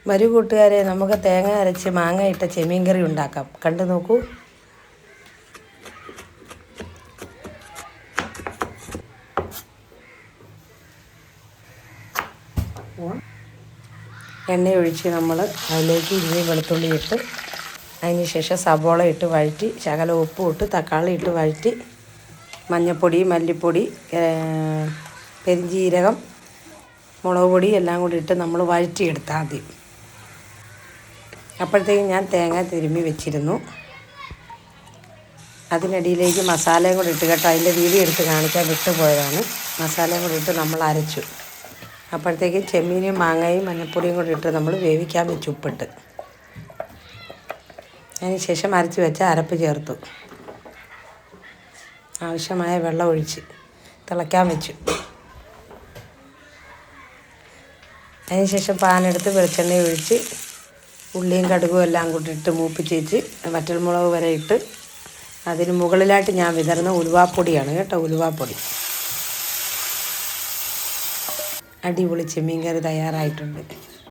വരൂ കൂട്ടുകാരെ, നമുക്ക് തേങ്ങ അരച്ച് മാങ്ങ ഇട്ട ചെമ്മീൻ കറി ഉണ്ടാക്കാം. കണ്ടു നോക്കൂ. എണ്ണ ഒഴിച്ച് നമ്മൾ അതിലേക്ക് ഇഞ്ചി വെളുത്തുള്ളി ഇട്ട് അതിന് ശേഷം സവോള ഇട്ട് വഴറ്റി ശകലം ഉപ്പും ഇട്ട് തക്കാളി ഇട്ട് വഴറ്റി മഞ്ഞൾപ്പൊടി, മല്ലിപ്പൊടി, പെരിഞ്ജീരകം, മുളക് പൊടി എല്ലാം കൂടി ഇട്ട് നമ്മൾ വഴറ്റിയെടുത്താൽ ആദ്യം. അപ്പോഴത്തേക്കും ഞാൻ തേങ്ങ തിരുമ്മി വെച്ചിരുന്നു. അതിനിടയിലേക്ക് മസാലയും കൂടി ഇട്ട് കേട്ടോ, അതിൻ്റെ വീഡിയോ എടുത്ത് കാണിക്കാൻ വിട്ടുപോയതാണ്. മസാലയും കൂടി ഇട്ട് നമ്മൾ അരച്ചു. അപ്പോഴത്തേക്കും ചെമ്മീനും മാങ്ങയും മഞ്ഞൾപ്പൊടിയും കൂടി ഇട്ട് നമ്മൾ വേവിക്കാൻ വെച്ചു ഉപ്പിട്ട്. അതിന് ശേഷം അരച്ച് വെച്ച അരപ്പ് ചേർത്തു. ആവശ്യമായ വെള്ളം ഒഴിച്ച് തിളയ്ക്കാൻ വെച്ചു. അതിന് ശേഷം പാനെടുത്ത് വെളിച്ചെണ്ണ ഒഴിച്ച് ഉള്ളിയും കടുകും എല്ലാം കൂടി ഇട്ട് മൂപ്പിച്ച് വെച്ച് വറ്റൽമുളക് വരെ ഇട്ട് അതിന് മുകളിലായിട്ട് ഞാൻ വിതറുന്ന ഉലുവാപ്പൊടിയാണ് കേട്ടോ, ഉലുവാപ്പൊടി. അടിപൊളി ചെമ്മീൻ കറി തയ്യാറായിട്ടുണ്ട്.